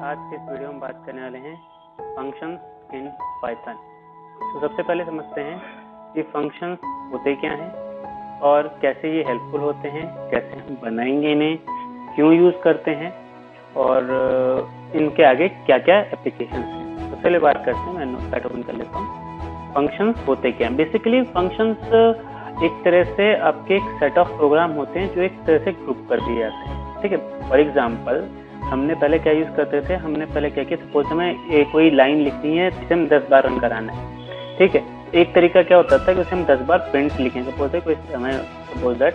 आज के इस वीडियो में बात करने वाले हैं फंक्शंस इन पाइथन। तो सबसे पहले समझते हैं कि फंक्शंस होते क्या हैं और कैसे ये हेल्पफुल होते हैं, कैसे हम बनाएंगे इन्हें, क्यों यूज़ करते हैं और इनके आगे क्या क्या एप्लीकेशंस हैं। तो पहले बात करते हैं, मैं नोटपैड ओपन कर लेता हूँ। फंक्शंस होते क्या हैं? बेसिकली फंक्शंस एक तरह से आपके एक सेट ऑफ प्रोग्राम होते हैं जो एक तरह से ग्रुप कर दिए जाते हैं। ठीक है, फॉर एग्जाम्पल हमने पहले क्या यूज़ करते थे, हमने पहले क्या किया, सपोज हमें कोई लाइन लिखनी है जिसे हम 10 बार रन कराना है। ठीक है, एक तरीका क्या होता था कि उसे हम 10 बार प्रिंट लिखें। सपोज है कोई हमें suppose that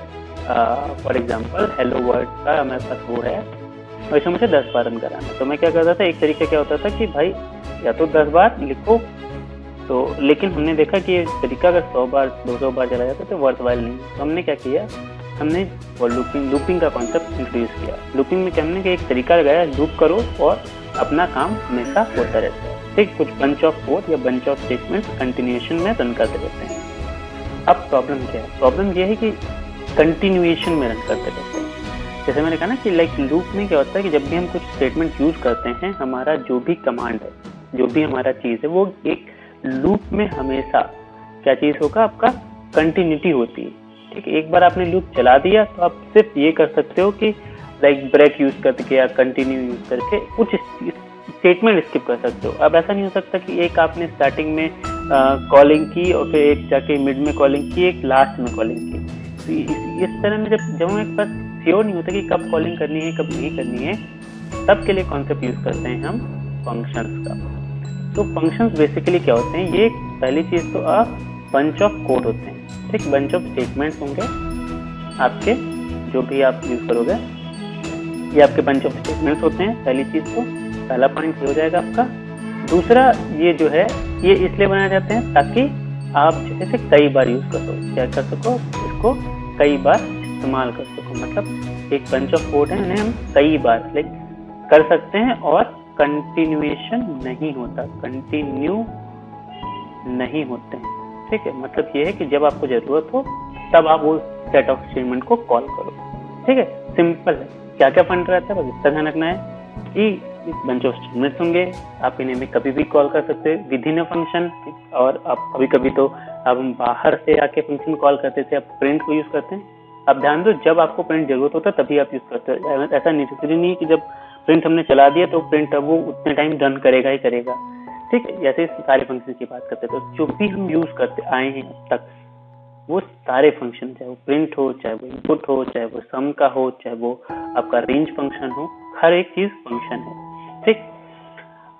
for example hello word का हमारे पास वो है और इसे मुझे 10 बार रन कराना है। तो मैं क्या करता था, एक तरीका क्या होता था कि भाई या तो 10 बार लिखो, तो लेकिन हमने देखा कि ये तरीका अगर 100 बार 200 बार चला जाता तो वर्थ वाइल नहीं। तो हमने क्या किया, हमने लूपिंग का कॉन्सेप्ट इंट्रोड्यूस किया। लूपिंग में क्या हमने कि एक तरीका लगाया, लूप करो और अपना काम हमेशा होता रहता है। ठीक, कुछ बंच ऑफ कोड या बंच ऑफ स्टेटमेंट्स कंटिन्यूएशन में रन करते रहते हैं। अब प्रॉब्लम क्या है? प्रॉब्लम ये है कि कंटिन्यूएशन में रन करते रहते हैं। जैसे मैंने कहा ना कि लाइक लूप में क्या होता है कि जब भी हम कुछ स्टेटमेंट यूज करते हैं, हमारा जो भी कमांड है, जो भी हमारा चीज़ है, वो एक लूप में हमेशा क्या चीज़ होगा, आपका कंटिन्यूटी होती है। ठीक है, एक बार आपने लूप चला दिया तो आप सिर्फ ये कर सकते हो कि लाइक ब्रेक यूज करके या कंटिन्यू यूज करके कुछ स्टेटमेंट स्किप कर सकते हो। अब ऐसा नहीं हो सकता कि एक आपने स्टार्टिंग में कॉलिंग की और फिर एक जाके मिड में कॉलिंग की, एक लास्ट में कॉलिंग की। तो इस तरह में जब हमें पास श्योर नहीं होता कि कब कॉलिंग करनी है कब नहीं करनी है, तब के लिए कॉन्सेप्ट यूज करते हैं हम फंक्शंस का। तो फंक्शंस बेसिकली क्या होते हैं? ये पहली चीज़ तो बंच ऑफ कोड होते हैं। ठीक, बंच ऑफ स्टेटमेंट्स होंगे आपके, जो भी आप यूज़ करोगे ये आपके बंच ऑफ स्टेटमेंट्स होते हैं। पहली चीज़ तो पहला पॉइंट ये हो जाएगा आपका। दूसरा, ये जो है ये इसलिए बनाए जाते हैं ताकि आप जो है इसे कई बार यूज़ कर सको, क्या कर सको, इसको कई बार इस्तेमाल कर सको। मतलब एक बंच ऑफ कोड है, इन्हें हम कई बार लाइक कर सकते हैं और कंटिन्यूएशन नहीं होता, कंटिन्यू नहीं होते हैं। ठीक है, मतलब ये है कि जब आपको जरूरत हो तब आप वो सेट ऑफ स्टेटमेंट को कॉल करो। ठीक है, सिंपल है। क्या क्या फंड रहता है, बस इतना ध्यान रखना है कि बंच ऑफ स्टेटमेंट्स होंगे, आप इन्हें भी कभी भी कॉल कर सकते हैं विद इन अ फंक्शन। और आप कभी कभी तो अब हम बाहर से आके फंक्शन कॉल करते थे, आप प्रिंट को यूज करते हैं। अब ध्यान दो, जब आपको प्रिंट जरूरत होता है तभी आप यूज करते हैं। ऐसा नेसेसरी नहीं कि जब प्रिंट हमने चला दिया तो प्रिंट अब वो उतने टाइम रन करेगा ही करेगा। ठीक है, जैसे सारे फंक्शन की बात करते हैं तो जो भी हम यूज करते आए हैं अब तक, वो सारे फंक्शन, चाहे वो प्रिंट हो, चाहे वो इनपुट हो, चाहे वो सम का हो, चाहे वो आपका रेंज फंक्शन हो, हर एक चीज फंक्शन है। ठीक,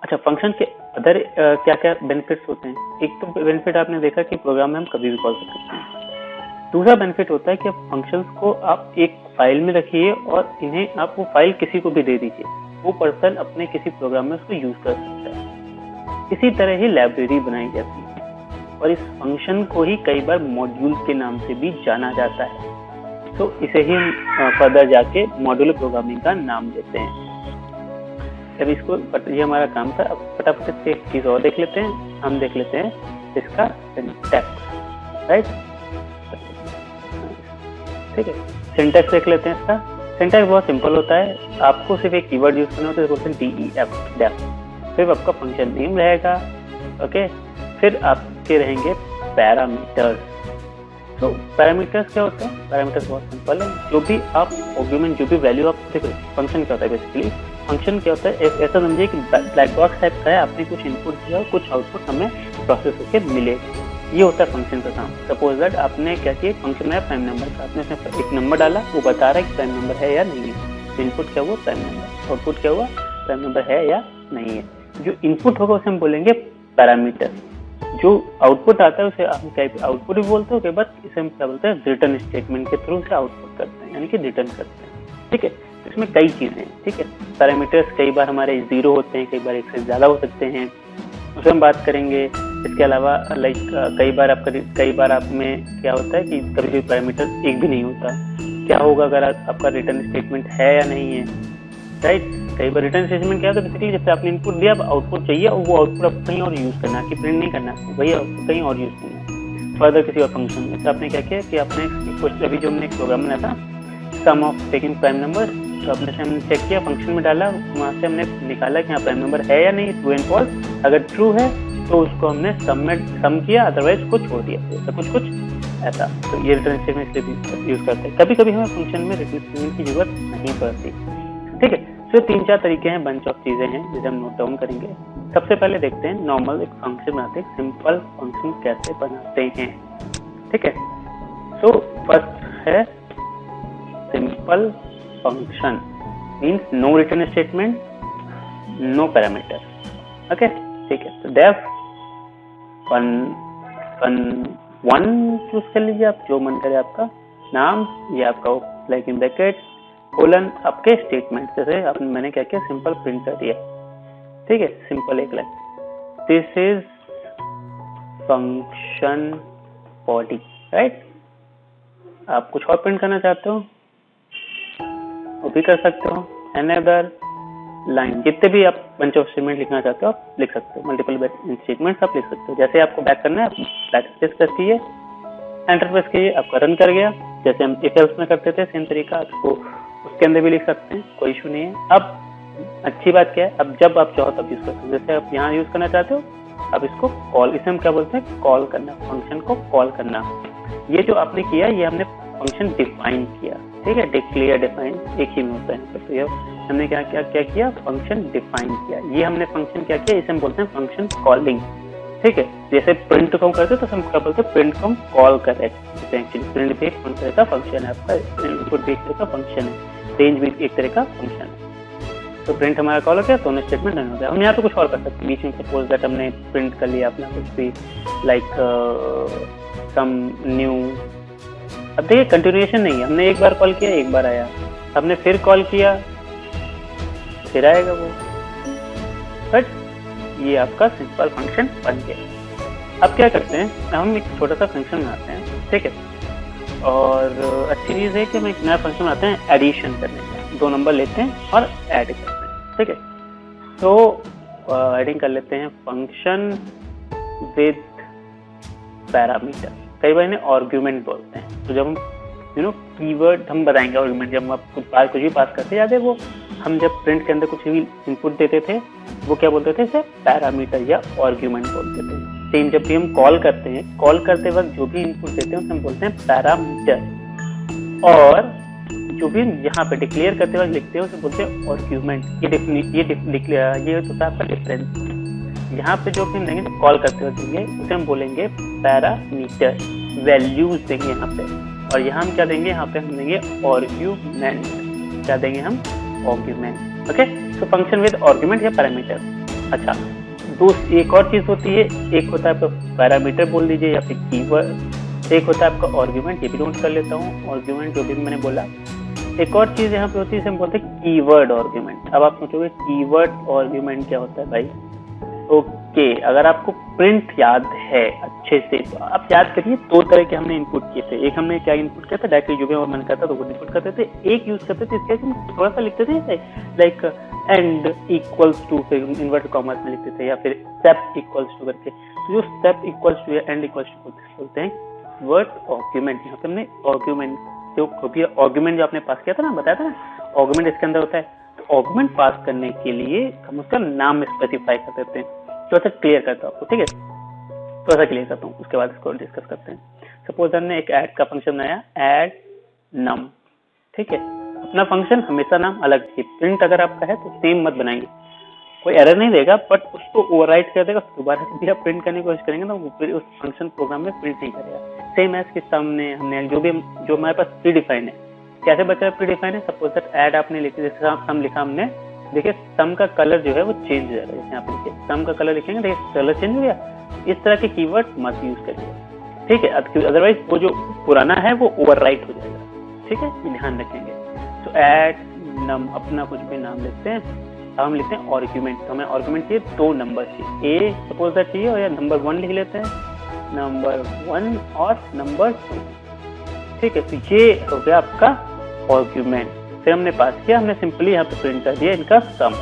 अच्छा, फंक्शन के अदर क्या क्या बेनिफिट्स होते हैं? एक तो बेनिफिट आपने देखा कि प्रोग्राम में हम कभी भी कॉल कर सकते हैं। दूसरा बेनिफिट होता है कि आप फंक्शंस को आप एक फाइल में रखिए और इन्हें आप वो फाइल किसी को भी दे दीजिए, वो पर्सन अपने किसी प्रोग्राम में उसको यूज कर सकता है। इसी तरह ही लाइब्रेरी बनाई जाती है और इस फंक्शन को ही कई बार मॉड्यूल के नाम से भी जाना जाता है। तो इसे ही हम फर्दर जाके मॉड्यूलर प्रोग्रामिंग का नाम देते हैं। अब इसको, ये हमारा काम था। अब फटाफट से एक चीज और देख लेते हैं, हम देख लेते हैं इसका सिंटैक्स। राइट, ठीक है, सिंटैक्स देख लेते हैं। इसका सिंटैक्स बहुत सिंपल होता है, आपको सिर्फ एक कीवर्ड यूज करना होता है, बोलते हैं DEF, डेफ। फिर आपका फंक्शन नेम रहेगा, ओके। फिर आपके रहेंगे पैरामीटर्स। तो पैरामीटर्स क्या होते हैं? पैरामीटर्स बहुत सिंपल है, जो भी आप आर्गुमेंट, जो भी वैल्यू आप देखो। फंक्शन क्या होता है? बेसिकली फंक्शन क्या होता है, ऐसा समझिए कि ब्लैक बॉक्स टाइप का है, आपने कुछ इनपुट दिया और कुछ आउटपुट हमें प्रोसेस होकर मिलेगा। ये होता है फंक्शन का काम। सपोज दैट आपने क्या किया, फंक्शन है प्राइम नंबर का, आपने उसमें एक नंबर डाला, वो बता रहा है कि प्राइम नंबर है या नहीं है। इनपुट क्या हुआ? Prime number. आउटपुट क्या हुआ? प्राइम नंबर है या नहीं है। जो इनपुट होगा उसे हम बोलेंगे पैरामीटर। जो आउटपुट आता है उसे हम क्या आउटपुट भी बोलते हैं। उसके बाद इसे हम क्या बोलते हैं, रिटर्न स्टेटमेंट के थ्रू से आउटपुट करते हैं, यानी कि रिटर्न करते हैं। ठीक है, इसमें कई चीजें हैं। ठीक है, पैरामीटर्स कई बार हमारे 0 होते हैं, कई बार 1 से ज्यादा हो सकते हैं, उसे हम बात करेंगे। इसके अलावा लाइक कई बार आप में क्या होता है कि कभी कभी पैरामीटर एक भी नहीं होता। क्या होगा अगर आपका रिटर्न स्टेटमेंट है या नहीं है? राइट, कई बार रिटर्न स्टेटमेंट क्या होता है, बेसिकली जैसे आपने इनपुट दिया, अब आउटपुट चाहिए और वो आउटपुट आप कहीं और यूज करना है, कि प्रिंट नहीं करना है, वही आउटपुट कहीं और यूज करना है फर्दर किसी और फंक्शन में। तो आपने क्या किया कि आपने कुछ, अभी जो हमने एक प्रोग्राम बनाया था, सम ऑफ टेकिंग प्राइम नंबर, तो अपने से हमने चेक किया, फंक्शन में डाला, वहाँ से हमने निकाला कि यहाँ प्राइम नंबर है या नहीं, ट्रू एंड फॉल्स। अगर ट्रू है तो उसको हमने सम किया, अदरवाइज को छोड़ दिया, तो कुछ ऐसा। तो ये रिटर्न स्टेटमेंट इसलिए यूज करते हैं। कभी कभी हमें फंक्शन में रिटर्न स्टेटमेंट की जरूरत नहीं पड़ती। ठीक है, तो 3-4 तरीके हैं, बंच ऑफ चीजें हैं जिसे हम नोट डाउन करेंगे। सबसे पहले देखते हैं नॉर्मल एक फंक्शन बनाते हैं, सिंपल फंक्शन कैसे बनाते हैं। ठीक है, सो फर्स्ट है simple function means no return statement, no parameter. Okay, ठीक है, तो डेफ वन चूज कर लीजिए आप, जो मन करे आपका नाम, ये आपका लाइक इन ब्रैकेट कोलन आपके स्टेटमेंट। जैसे मैंने क्या किया, सिंपल प्रिंट कर दिया। ठीक है, सिंपल एक line, this is function body, right. आप कुछ और प्रिंट करना चाहते हो वो भी कर सकते हो। अनदर लाइन, जितने भी आप बंच ऑफ स्टेटमेंट लिखना चाहते हो आप लिख सकते हो, मल्टीपल स्टेटमेंट्स आप लिख सकते हो। जैसे आपको बैक करना है, आप बैक स्पेस प्रेस कीजिए, एंटर प्रेस कीजिए, आपका रन कर गया। जैसे हम इफ एल्स में करते थे सेम तरीका, आपको उसके अंदर भी लिख सकते हैं, कोई इशू नहीं है। अब अच्छी बात क्या है, अब जब आप चाहो तब यूज कर सकते हो। जैसे आप यहाँ यूज करना चाहते हो, अब इसको कॉल, इसे हम क्या बोलते हैं, कॉल करना, फंक्शन को कॉल करना। ये जो आपने किया, ये हमने फंक्शन डिफाइन किया। ठीक है, डिक्लेयर डिफाइन एक ही में होता है। तो ये हमने क्या किया, फंक्शन डिफाइन किया। ये हमने फंक्शन क्या किया, इसे हम बोलते हैं फंक्शन कॉलिंग। ठीक है, जैसे प्रिंट को हम करते हैं तो हम क्या बोलते हैं, प्रिंट को हम कॉल कर रहे हैं। एक्चुअली प्रिंट भी एक तरह का फंक्शन है आपका, इनपुट भी एक तरह का फंक्शन है, रेंज भी एक तरह का फंक्शन है। तो प्रिंट हमारा कॉल हो गया, दोनों स्टेटमेंट रन हो गया। हम यहाँ पे कुछ और कर सकते हैं बीच में, सपोज दैट हमने प्रिंट कर लिया अपना कुछ भी, लाइक सम न्यू। अब देखिए कंटिन्यूएशन नहीं है, हमने एक बार कॉल किया, एक बार आया, हमने फिर कॉल किया, फिर आएगा वो। बट ये आपका सिंपल फंक्शन बन गया। अब क्या करते हैं, हम एक छोटा सा फंक्शन बनाते हैं। ठीक है, और अच्छी चीज है कि हम एक नया फंक्शन बनाते हैं एडिशन करने का। 2 नंबर लेते हैं और ऐड करते हैं। ठीक है, तो एडिंग कर लेते हैं फंक्शन विद पैरामीटर। कई बार इन्हें आर्ग्यूमेंट बोलते हैं। तो जब हम कीवर्ड हम बताएंगे आर्ग्यूमेंट, जब हम कुछ भी पास करते याद है, वो हम जब प्रिंट के अंदर कुछ भी इनपुट देते थे वो क्या बोलते थे, इसे पैरामीटर या आर्ग्यूमेंट बोलते थे। सेम जब भी हम कॉल करते हैं, कॉल करते वक्त जो भी इनपुट देते हैं उसे हम बोलते हैं पैरामीटर। और जो भी यहाँ पे डिक्लेयर करते वक्त लिखते हैं उसे बोलते हैं आर्ग्यूमेंट। ये होता है आपका डिफरेंस। यहाँ पे जो भी हम देंगे कॉल करते वक्त देंगे उसे हम बोलेंगे पैरामीटर, वैल्यूज देंगे यहाँ पे। और यहाँ हम क्या देंगे, यहाँ पे हम देंगे आर्ग्यूमेंट। क्या देंगे हम, आर्ग्यूमेंट। ओके, तो फंक्शन विद आर्ग्यूमेंट या पैरामीटर। अच्छा, एक और चीज होती है, एक होता है आपका पैरामीटर बोल दीजिए या फिर कीवर्ड, एक होता है आपका आर्ग्यूमेंट। ये भी नोट कर लेता हूँ, आर्ग्यूमेंट जो भी मैंने बोला। एक और चीज यहाँ पे होती है, इसे हम बोलते हैं कीवर्ड आर्ग्यूमेंट। अब आप सोचोगे कीवर्ड आर्ग्यूमेंट क्या होता है भाई। ओके, अगर आपको प्रिंट याद है अच्छे से तो आप याद करिए, 2 तरह के हमने इनपुट किए थे। एक हमने क्या इनपुट किया था, डायरेक्टली जो भी हमारा मन करता था वो इनपुट करते थे। एक यूज करते थे इसके हम थोड़ा सा लिखते थे लाइक एंड इक्वल्स टू, फिर इन्वर्टेड कॉमर्स में लिखते थे, या फिर स्टेप इक्वल्स टू करके। तो जो स्टेप इक्वल्स टू या एंड इक्वल्स टू बोलते हैं वर्ड आर्ग्यूमेंट। यहाँ पे हमने आर्ग्यूमेंट जो आर्ग्यूमेंट जो आपने पास किया था ना, बताया था ना, आर्ग्यूमेंट इसके अंदर होता है। तो आर्ग्यूमेंट पास करने के लिए हम उसका नाम स्पेसिफाई कर देते हैं। थोड़ा सा क्लियर करता हूँ आपको, ठीक है, थोड़ा सा क्लियर करता हूँ, उसके बाद इसको डिस्कस करते हैं। सपोज हमने एक ऐड का फंक्शन बनाया, ऐड नम। ठीक है, अपना फंक्शन हमेशा नाम अलग है। प्रिंट अगर आपका है तो सेम मत बनाएंगे, कोई एरर नहीं देगा, बट उसको ओवरराइट कर देगा। दोबारा भी आप प्रिंट करने की कोशिश करेंगे तो फिर उस फंक्शन प्रोग्राम में प्रिंट नहीं करेगा। सेम एज के सामने हमने जो हमारे पास प्री डिफाइन है, कैसे बचा है प्री डिफाइन है। सपोज दैट ऐड आपने लिखी, जैसे सम लिखा हमने, देखिए सम का कलर जो है वो चेंज हो जाएगा। जैसे यहाँ पे देखिए सम का कलर लिखेंगे, देखिए कलर चेंज हो गया। इस तरह के कीवर्ड मत यूज करिए, ठीक है, अदरवाइज वो जो पुराना है वो ओवरराइट हो जाएगा। ठीक है, ये ध्यान रखेंगे। तो ऐड नम, अपना कुछ भी नाम लिखते हैं। अब हम लिखते हैं आर्ग्यूमेंट। तो हमें आर्ग्यूमेंट चाहिए 2 नंबर चाहिए, ए सपोज दैट चाहिए, और या नंबर 1 लिख लेते हैं, नंबर 1 और नंबर 2। ठीक है, तो ये हो गया आपका आर्ग्यूमेंट। फिर हमने पास किया, हमने सिंपली यहाँ पे प्रिंट कर दिया इनका sum,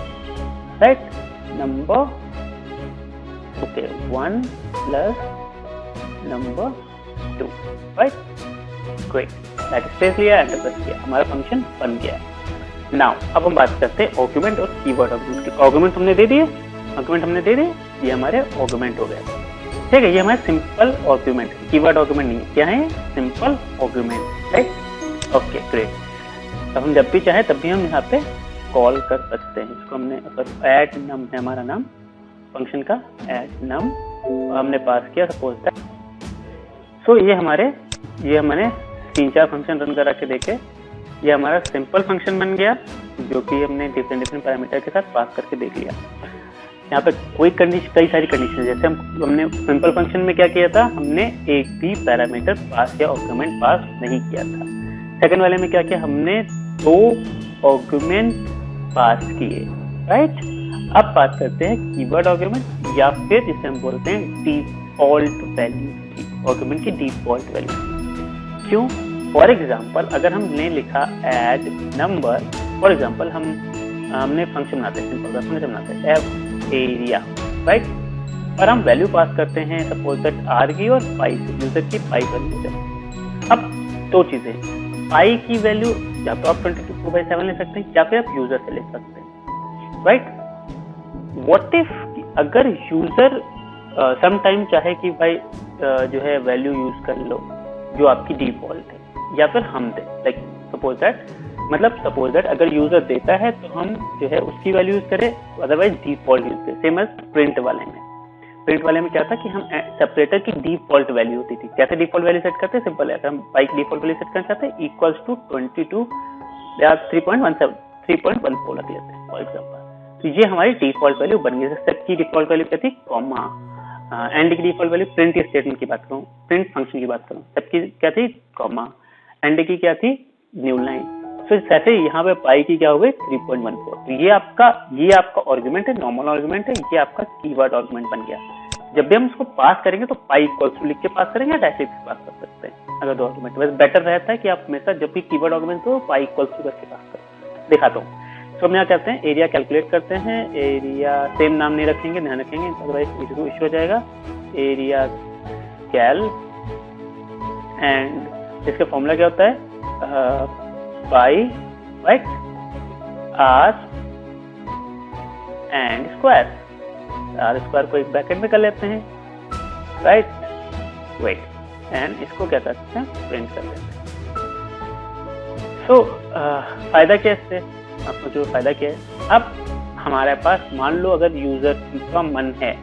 right, number, okay, 1 plus number 2, right, great. Back space लिया, एंटर प्रेस किया, हमारा फंक्शन बन गया। नाउ अब हम बात करते हैं आर्गुमेंट और कीवर्ड आर्गुमेंट की। आर्गुमेंट हमने दे दिए, ये हमारे आर्गुमेंट हो गए, ठीक है। ये हमारे सिंपल आर्गुमेंट, कीवर्ड आर्गुमेंट नहीं है, क्या है, simple argument, right. Okay great. अब हम जब भी चाहे तब भी हम यहाँ पे कॉल कर सकते हैं इसको। हमने अगर ऐड नम है हमारा नाम फंक्शन का, ऐड नम हमने पास किया सपोज दैट। सो ये हमने 3-4 फंक्शन रन करा के देखे। ये हमारा सिंपल फंक्शन बन गया जो कि हमने डिफरेंट पैरामीटर के साथ पास करके देख लिया। यहाँ पे कई सारी कंडीशन, जैसे हमने सिंपल फंक्शन में क्या किया था, हमने एक भी पैरामीटर पास या आर्गुमेंट पास नहीं किया था। सेकंड वाले में क्या किया, हमने 2 आर्गुमेंट पास किए, राइट। अब बात करते हैं कीवर्ड आर्गुमेंट या फिर जिसे हम बोलते हैं डिफॉल्ट वैल्यू, आर्गुमेंट की डिफॉल्ट वैल्यू। क्यों? फॉर एग्जाम्पल अगर हमने लिखा ऐड नंबर, फॉर एग्जाम्पल हमने फंक्शन बनाते हैं, सिंपल फंक्शन बनाते हैं एफ एरिया, राइट। और हम वैल्यू पास करते हैं सपोज दैट आर की और पाई से, यूजर की पाई वैल्यू से। अब 2 चीजें, पाई की वैल्यू या तो आप 22/7 ले सकते हैं या फिर आप यूजर से ले सकते हैं, राइट। व्हाट इफ अगर यूजर समटाइम चाहे कि भाई जो है वैल्यू यूज कर लो जो आपकी डिफॉल्ट है, या फिर हम दे, लाइक सपोज दैट अगर यूजर देता है तो हम जो है उसकी वैल्यू यूज करें, अदरवाइज डिफॉल्ट यूज करें। सेम एज प्रिंट वाले में क्या था कि हम सेपरेटर की डिफॉल्ट वैल्यू होती थी। कैसे डिफॉल्ट वैल्यू सेट करते हैं, सिंपल है, अगर हम पाई की डिफॉल्ट वैल्यू सेट करना चाहते हैं इक्वल्स टू 22 या 3.14 रख लेते हैं फॉर एग्जाम्पल। तो ये हमारी डिफॉल्ट वैल्यू बन गई। सेट की डिफॉल्ट वैल्यू क्या थी, कॉमा। एंड की डिफॉल्ट वैल्यू प्रिंट स्टेटमेंट की बात करूँ, प्रिंट फंक्शन की बात करूँ, सबकी क्या थी, कॉमा। एंड की क्या थी, न्यू लाइन। तो ऐसे यहाँ पे पाई की क्या हो गई 3.14। तो ये आपका आर्गुमेंट है, नॉर्मल आर्गुमेंट है, ये आपका कीवर्ड आर्गुमेंट बन गया। जब भी हम इसको पास करेंगे तो पाई इक्वल्स टू लिख के पास करेंगे या डायरेक्टली पास कर सकते हैं अगर 2 आर्गुमेंट। वैसे बेटर रहता है कि आप हमेशा जब भी कीवर्ड आर्गुमेंट हो पाई इक्वल्स टू करके पास करें। दिखाता हूँ। तो हम यहाँ करते हैं एरिया कैलकुलेट करते हैं। एरिया सेम नाम नहीं रखेंगे, ध्यान रखेंगे, अदरवाइज इशू हो जाएगा। एरिया कैल एंड इसका फॉर्मूला क्या होता है, pi, right, r and square. R square को एक ब्रैकेट में कर लेते हैं, राइट, वेट, एंड इसको क्या करते हैं, प्रिंट कर लेते हैं। सो फायदा क्या है इससे, आपको जो फायदा क्या है, अब हमारे पास मान लो अगर यूजर का मन है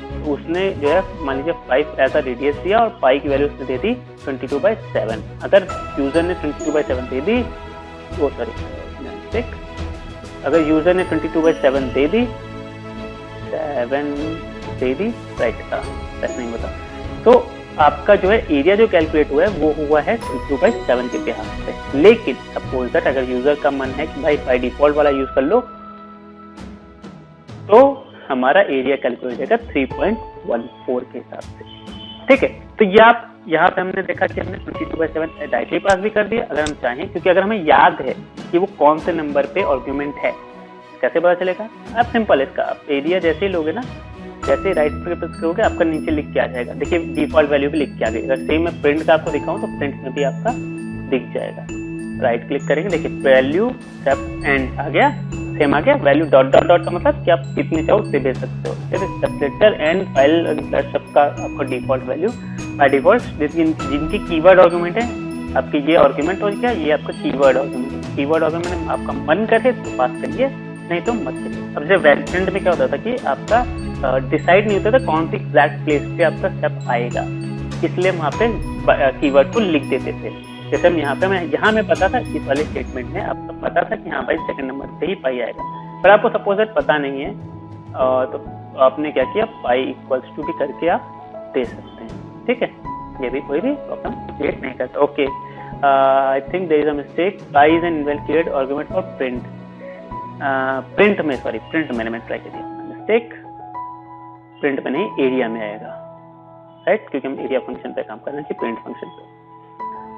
तो उसने जो है मान लीजिए 5 ऐसा रेडियस दिया और पाई की वैल्यू उसने दे दी 22/7। अगर यूजर ने 22/7 दे दी, वो सॉरी अगर यूजर ने 22/7 दे दी, 7 दे दी, राइट, ऐसा नहीं बता, तो आपका जो है एरिया जो कैलकुलेट हुआ है वो हुआ है 22/7 के बिहाफ पे। लेकिन सपोज दैट अगर यूजर का मन है कि भाई बाय डिफॉल्ट वाला यूज कर लो, तो हमारा एरिया कैलकुलेट हो जाएगा 3.14 के हिसाब से, ठीक है। तो ये आप यहाँ पे हमने देखा कि हमने 22/7 डायरेक्टली पास भी कर दिया अगर हम चाहें, क्योंकि अगर हमें याद है कि वो कौन से नंबर पे आर्गुमेंट है, कैसे पता चलेगा, आप सिंपल इसका आप एरिया जैसे ही लोगे ना, जैसे राइट क्लिक करोगे आपका नीचे लिख के आ जाएगा। देखिए डिफॉल्ट वैल्यू भी लिख के आ गई। अगर सेम मैं प्रिंट का आपको दिखाऊं तो प्रिंट में भी आपका दिख जाएगा। राइट क्लिक करेंगे, देखिए वैल्यू सब एंड आ गया, सेम आ गया। वैल्यू डॉट डॉट डॉट का मतलब कि आप कितने चाहो उससे भेज सकते हो। सेपरेटर एंड फाइल सबका आपका डिफॉल्ट वैल्यू बाय डिफॉल्ट जिनकी कीवर्ड आर्गुमेंट है, आपकी ये आर्गुमेंट हो गया, ये आपका कीवर्ड आर्गुमेंट। कीवर्ड आर्गुमेंट आपका मन करे तो पास करिए, नहीं तो मत करिए। अब जब प्रिंट में क्या होता था कि आपका डिसाइड नहीं होता था कौन सी एग्जैक्ट प्लेस पे आपका स्टेप आएगा, इसलिए वहाँ पे कीवर्ड को लिख देते थे। जैसे हम यहाँ में पता था इस वाले स्टेटमेंट में आपको पता था कि हाँ भाई सेकंड नंबर पे ही पाई आएगा, पर आपको सपोज पता नहीं है तो आपने क्या किया, पाई इक्वल्स टू भी करके आप दे सकते हैं, ठीक है। ये भी कोई भी प्रॉब्लम क्रिएट नहीं करता। Okay, I think there is a mistake, pi is an invalid argument for print. Print में मैंने ट्राई कर दिया, मिस्टेक, प्रिंट में नहीं एरिया में आएगा, राइट, क्योंकि हम एरिया फंक्शन पे काम कर रहे हैं, प्रिंट फंक्शन पे।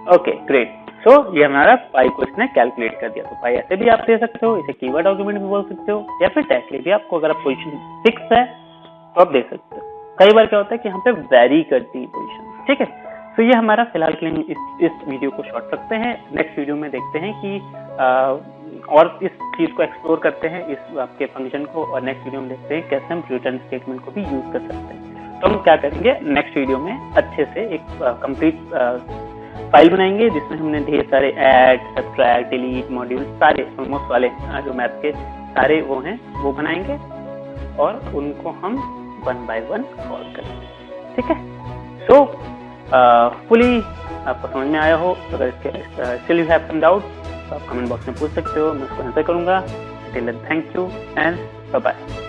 Okay great. सो ये हमारा पाई को इसने कैलकुलेट कर दिया। तो पाई ऐसे भी आप दे सकते हो, इसे कीवर्ड आर्गुमेंट भी बोल सकते हो, या फिर डायरेक्टली भी आपको अगर आप पोजीशन फिक्स है तो आप दे सकते हो। कई बार क्या होता है कि यहाँ पे वेरी करती है पोजीशन, ठीक है। तो ये हमारा फिलहाल के लिए इस वीडियो को शॉर्ट रखते हैं। नेक्स्ट वीडियो में देखते हैं कि और इस चीज को एक्सप्लोर करते हैं, इस आपके फंक्शन को, और नेक्स्ट वीडियो में देखते हैं कैसे हम रिटर्न स्टेटमेंट को भी यूज कर सकते हैं। तो हम क्या करेंगे, नेक्स्ट वीडियो में अच्छे से एक कंप्लीट फाइल बनाएंगे जिसमें हमने ढेर सारे ऐड, सब्ट्रैक्ट, डिलीट, मॉड्यूल, सारे ऑलमोस्ट वाले जो मैथ के सारे वो हैं वो बनाएंगे और उनको हम 1 by 1 कॉल करेंगे। ठीक है, सो फुली आपको समझ में आया हो। अगर इसके still you have some doubt तो आप कमेंट बॉक्स में पूछ सकते हो, मैं उसको आंसर करूंगा। Till then thank you and bye bye.